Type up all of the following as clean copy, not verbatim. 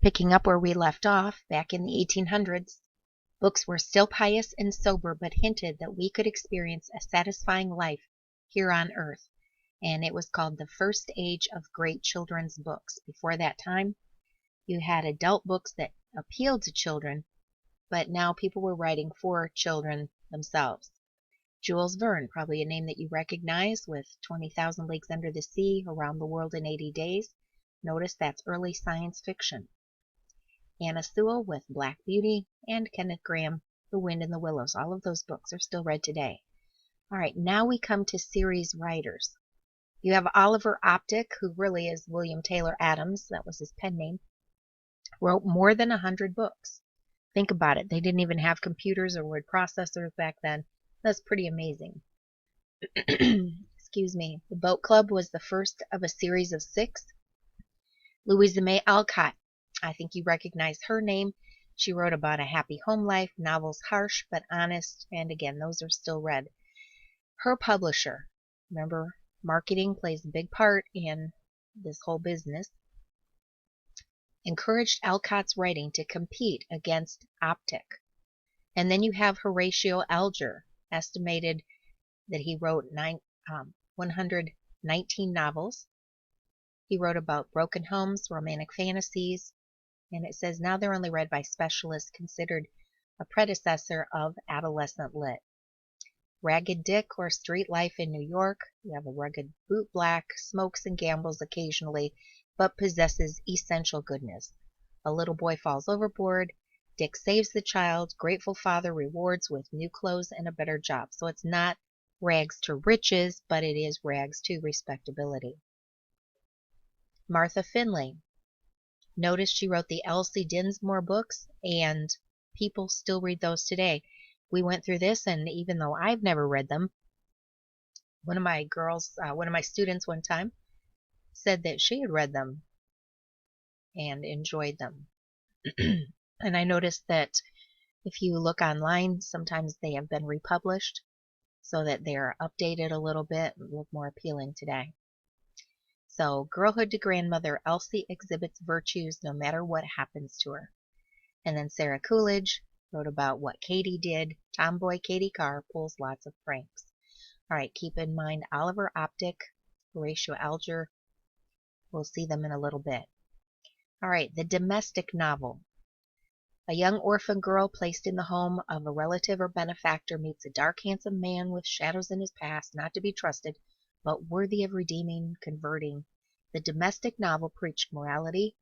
Picking up where we left off, back in the 1800s, books were still pious and sober, but hinted that we could experience a satisfying life here on earth, and it was called the first age of great children's books. Before that time, you had adult books that appealed to children, but now people were writing for children themselves. Jules Verne, probably a name that you recognize, with 20,000 Leagues Under the Sea, Around the World in 80 Days. Notice that's early science fiction. Anna Sewell with Black Beauty, and Kenneth Grahame, The Wind in the Willows. All of those books are still read today. All right, now we come to series writers. You have Oliver Optic, who really is William Taylor Adams, that was his pen name, wrote more than 100 books. Think about it. They didn't even have computers or word processors back then. That's pretty amazing. Excuse me. The Boat Club was the first of a series of 6. Louisa May Alcott, I think you recognize her name. She wrote about a happy home life, novels harsh but honest, and again, those are still read. Her publisher, remember, marketing plays a big part in this whole business, encouraged Alcott's writing to compete against Optic. And then you have Horatio Alger, estimated that he wrote 119 novels. He wrote about broken homes, romantic fantasies, and it says now they're only read by specialists, considered a predecessor of adolescent lit. Ragged Dick, or Street Life in New York. You have a rugged bootblack, smokes and gambles occasionally, but possesses essential goodness. A little boy falls overboard. Dick saves the child. Grateful father rewards with new clothes and a better job. So it's not rags to riches, but it is rags to respectability. Martha Finley. Notice she wrote the Elsie Dinsmore books, and people still read those today. We went through this, and even though I've never read them, one of my students one time said that she had read them and enjoyed them. And I noticed that if you look online, sometimes they have been republished so that they're updated a little bit and look more appealing today. So, girlhood to grandmother, Elsie exhibits virtues no matter what happens to her. And then Sarah Coolidge wrote about what Katie did. Tomboy Katie Carr pulls lots of pranks. All right, keep in mind Oliver Optic, Horatio Alger. We'll see them in a little bit. All right, the domestic novel. A young orphan girl placed in the home of a relative or benefactor meets a dark, handsome man with shadows in his past, not to be trusted, but worthy of redeeming, converting. The domestic novel preached morality,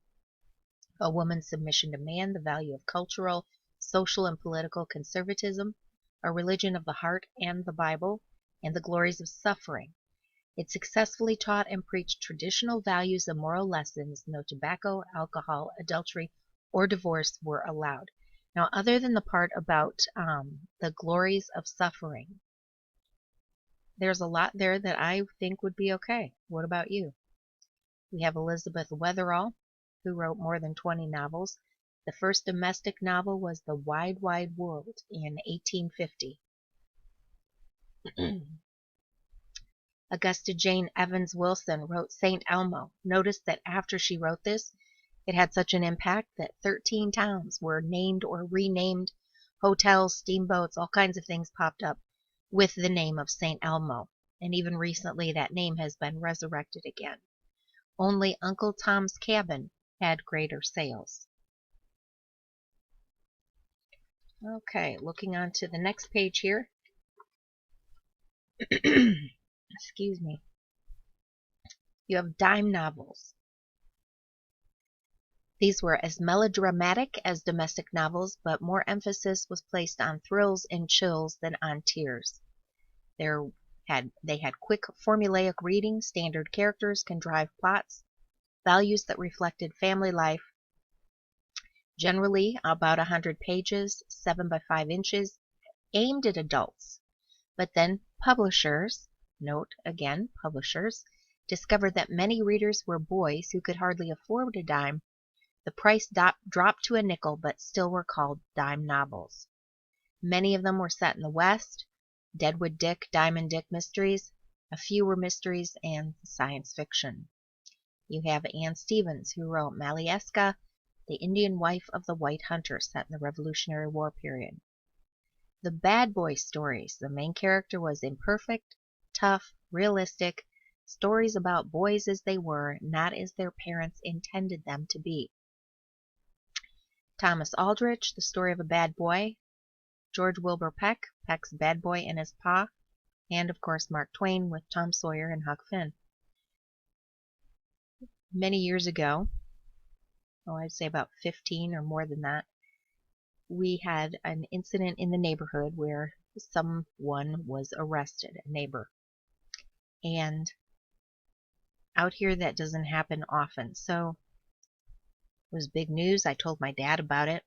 a woman's submission to man, the value of cultural, social, and political conservatism, a religion of the heart and the Bible, and the glories of suffering. It successfully taught and preached traditional values and moral lessons. No tobacco, alcohol, adultery, or divorce were allowed. Now, other than the part about the glories of suffering, there's a lot there that I think would be okay. What about you? We have Elizabeth Wetherall, who wrote more than 20 novels. The first domestic novel was The Wide, Wide World in 1850. Augusta Jane Evans Wilson wrote St. Elmo. Notice that after she wrote this, it had such an impact that 13 towns were named or renamed. Hotels, steamboats, all kinds of things popped up with the name of St. Elmo. And even recently that name has been resurrected again. Only Uncle Tom's Cabin had greater sales. Okay, looking on to the next page here. Excuse me. You have dime novels. These were as melodramatic as domestic novels, but more emphasis was placed on thrills and chills than on tears. They had quick formulaic reading, standard characters, contrived plots, values that reflected family life, generally about 100 pages, 7 by 5 inches, aimed at adults. But then publishers, note again, publishers, discovered that many readers were boys who could hardly afford a dime. The price dropped to a nickel, but still were called dime novels. Many of them were set in the West, Deadwood Dick, Diamond Dick mysteries. A few were mysteries and science fiction. You have Anne Stevens, who wrote Malieska, the Indian wife of the white hunter set in the Revolutionary War period. The bad boy stories. The main character was imperfect, tough, realistic, stories about boys as they were, not as their parents intended them to be. Thomas Aldrich, The Story of a Bad Boy. George Wilbur Peck, Peck's Bad Boy and His Pa. And, of course, Mark Twain with Tom Sawyer and Huck Finn. Many years ago, I'd say about 15 or more than that, we had an incident in the neighborhood where someone was arrested, a neighbor. And out here that doesn't happen often. So it was big news. I told my dad about it.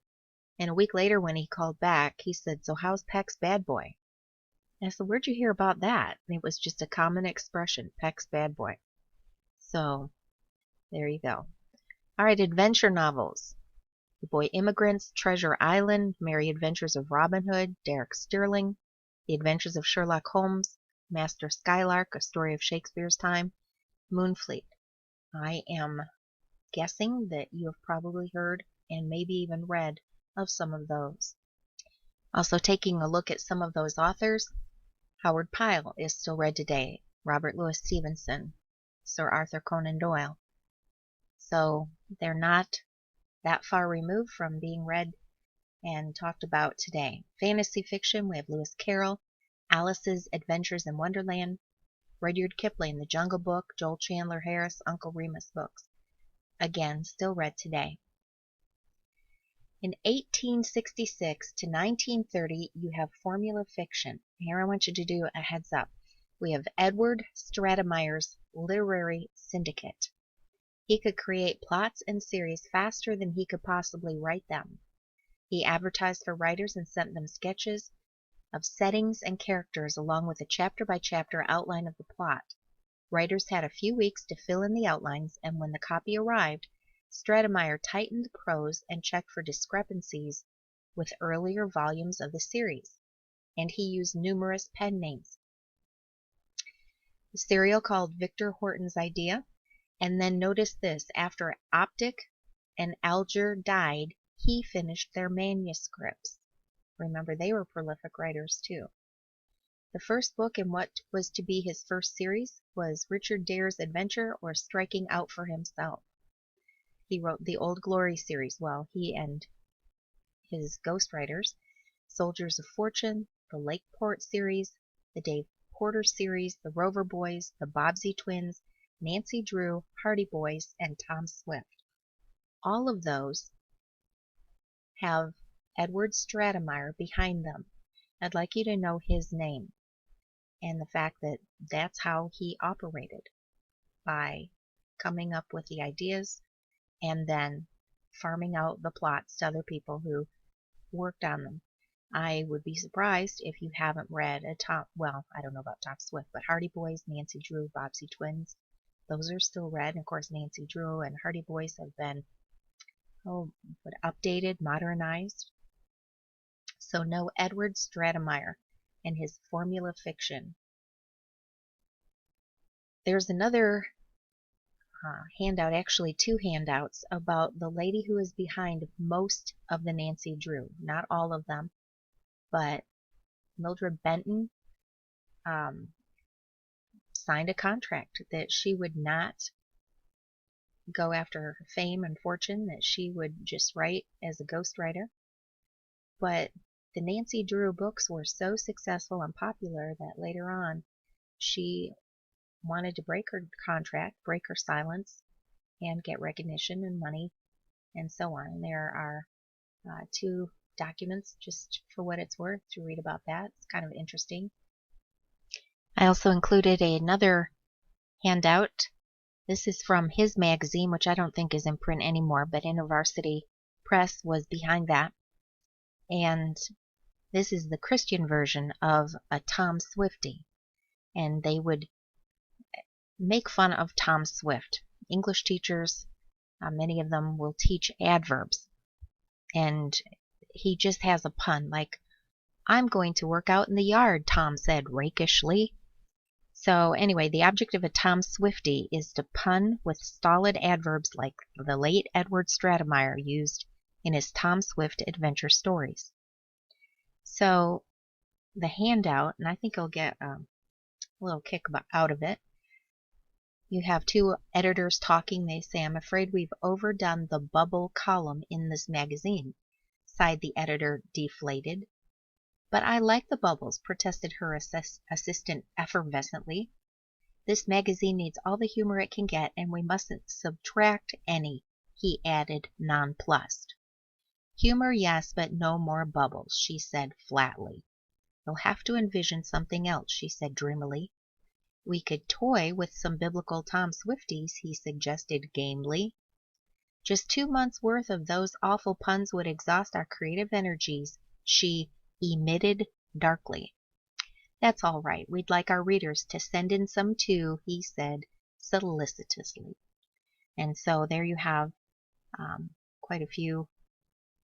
And a week later when he called back, he said, "So how's Peck's Bad Boy?" And I said, "Where'd you hear about that?" And it was just a common expression, Peck's Bad Boy. So there you go. All right, adventure novels. The Boy Immigrants, Treasure Island, Merry Adventures of Robin Hood, Derek Sterling, The Adventures of Sherlock Holmes, Master Skylark, A Story of Shakespeare's Time, Moonfleet. I am guessing that you have probably heard and maybe even read of some of those. Also taking a look at some of those authors, Howard Pyle is still read today, Robert Louis Stevenson, Sir Arthur Conan Doyle. So they're not that far removed from being read and talked about today. Fantasy fiction, we have Lewis Carroll, Alice's Adventures in Wonderland, Rudyard Kipling, The Jungle Book, Joel Chandler Harris, Uncle Remus books. Again, still read today. In 1866 to 1930, you have formula fiction. Here I want you to do a heads up. We have Edward Stratemeyer's Literary Syndicate. He could create plots and series faster than he could possibly write them. He advertised for writers and sent them sketches of settings and characters along with a chapter-by-chapter outline of the plot. Writers had a few weeks to fill in the outlines, and when the copy arrived, Stratemeyer tightened the prose and checked for discrepancies with earlier volumes of the series, and he used numerous pen names. The serial called Victor Horton's Idea. And then notice this, after Optic and Alger died, he finished their manuscripts. Remember, they were prolific writers too. The first book in what was to be his first series was Richard Dare's Adventure or Striking Out for Himself. He wrote the Old Glory series, he and his ghostwriters, Soldiers of Fortune, the Lakeport series, the Dave Porter series, the Rover Boys, the Bobbsey Twins, Nancy Drew, Hardy Boys, and Tom Swift. All of those have Edward Stratemeyer behind them. I'd like you to know his name and the fact that that's how he operated, by coming up with the ideas and then farming out the plots to other people who worked on them. I would be surprised if you haven't read I don't know about Tom Swift, but Hardy Boys, Nancy Drew, Bobbsey Twins. Those are still read, and of course Nancy Drew and Hardy Boys have been updated, modernized. So know Edward Stratemeyer and his formula fiction. There's another handout, actually two handouts, about the lady who is behind most of the Nancy Drew. Not all of them, but Mildred Benton signed a contract that she would not go after fame and fortune, that she would just write as a ghostwriter. But the Nancy Drew books were so successful and popular that later on she wanted to break her contract, break her silence, and get recognition and money and so on. And there are two documents, just for what it's worth, to read about that. It's kind of interesting. I also included another handout. This is from his magazine, which I don't think is in print anymore, but InterVarsity Press was behind that. And this is the Christian version of a Tom Swiftie. And they would make fun of Tom Swift. English teachers, many of them will teach adverbs. And he just has a pun, like, "I'm going to work out in the yard," Tom said rakishly. So anyway, the object of a Tom Swiftie is to pun with stolid adverbs like the late Edward Stratemeyer used in his Tom Swift adventure stories. So the handout, and I think I'll get a little kick out of it. You have two editors talking. They say, "I'm afraid we've overdone the bubble column in this magazine," sighed the editor, deflated. "But I like the bubbles," protested her assistant effervescently. "This magazine needs all the humor it can get, and we mustn't subtract any," he added, nonplussed. "Humor, yes, but no more bubbles," she said flatly. "You'll have to envision something else," she said dreamily. "We could toy with some biblical Tom Swifties," he suggested gamely. "Just 2 months' worth of those awful puns would exhaust our creative energies," she emitted darkly. "That's all right. We'd like our readers to send in some too," he said solicitously. And so there you have quite a few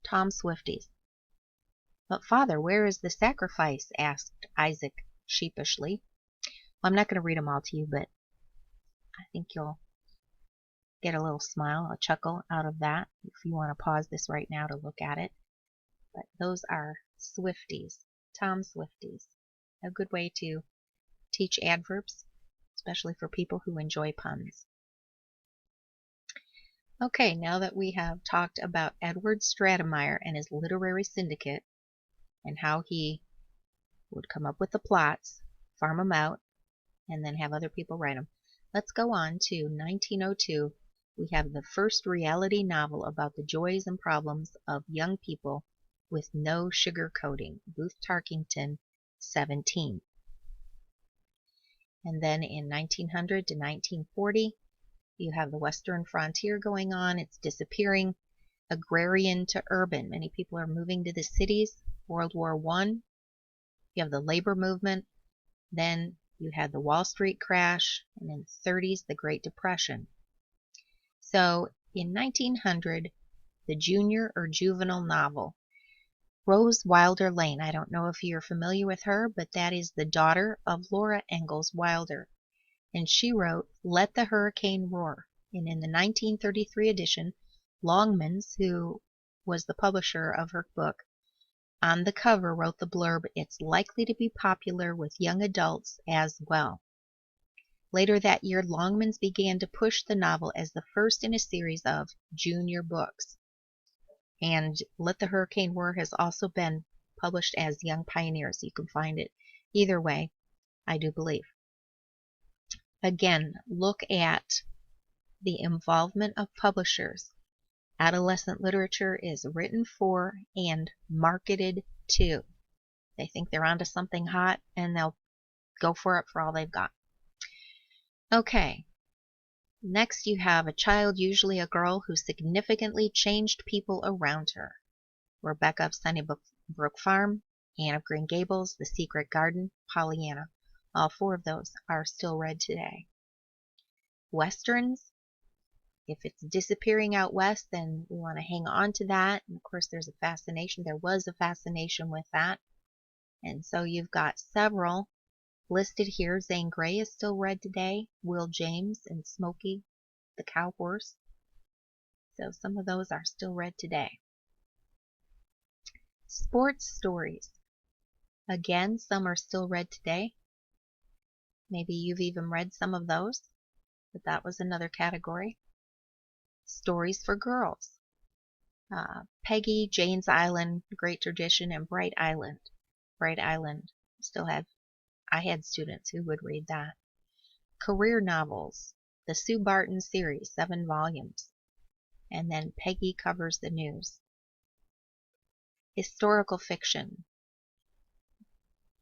Tom Swifties. "But Father, where is the sacrifice?" asked Isaac sheepishly. Well, I'm not going to read them all to you, but I think you'll get a little smile, a chuckle out of that if you want to pause this right now to look at it. But those are Swifties, Tom Swifties. A good way to teach adverbs, especially for people who enjoy puns. Okay, now that we have talked about Edward Stratemeyer and his literary syndicate and how he would come up with the plots, farm them out, and then have other people write them, let's go on to 1902. We have the first reality novel about the joys and problems of young people with no sugar coating, Booth Tarkington, 17. And then in 1900 to 1940, you have the Western frontier going on. It's disappearing, agrarian to urban. Many people are moving to the cities. World War I. You have the labor movement. Then you had the Wall Street crash, and in the 30s, the Great Depression. So in 1900, the junior or juvenile novel, Rose Wilder Lane. I don't know if you're familiar with her, but that is the daughter of Laura Ingalls Wilder. And she wrote Let the Hurricane Roar. And in the 1933 edition, Longmans, who was the publisher of her book, on the cover wrote the blurb, "It's likely to be popular with young adults as well." Later that year, Longmans began to push the novel as the first in a series of junior books. And Let the Hurricane Roar has also been published as Young Pioneers. You can find it either way, I do believe. Again, look at the involvement of publishers. Adolescent literature is written for and marketed to. They think they're onto something hot, and they'll go for it for all they've got. Okay. Next, you have a child, usually a girl, who significantly changed people around her. Rebecca of Sunnybrook Farm, Anne of Green Gables, The Secret Garden, Pollyanna. All 4 of those are still read today. Westerns, if it's disappearing out west, then we want to hang on to that. And of course, there's a fascination. There was a fascination with that. And so you've got several listed here. Zane Grey is still read today. Will James and Smokey the Cow Horse. So some of those are still read today. Sports stories. Again, some are still read today. Maybe you've even read some of those, but that was another category. Stories for girls. Peggy, Jane's Island, Great Tradition, and Bright Island. Bright Island I had students who would read that. Career novels. The Sue Barton series, 7 volumes. And then Peggy Covers the News. Historical fiction.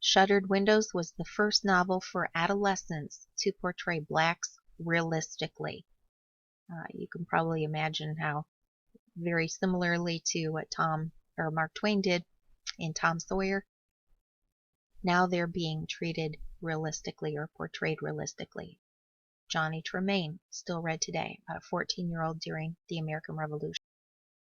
Shuttered Windows was the first novel for adolescents to portray blacks realistically. You can probably imagine how very similarly to what Mark Twain did in Tom Sawyer. Now they're being treated realistically or portrayed realistically. Johnny Tremain, still read today, about a 14-year-old during the American Revolution.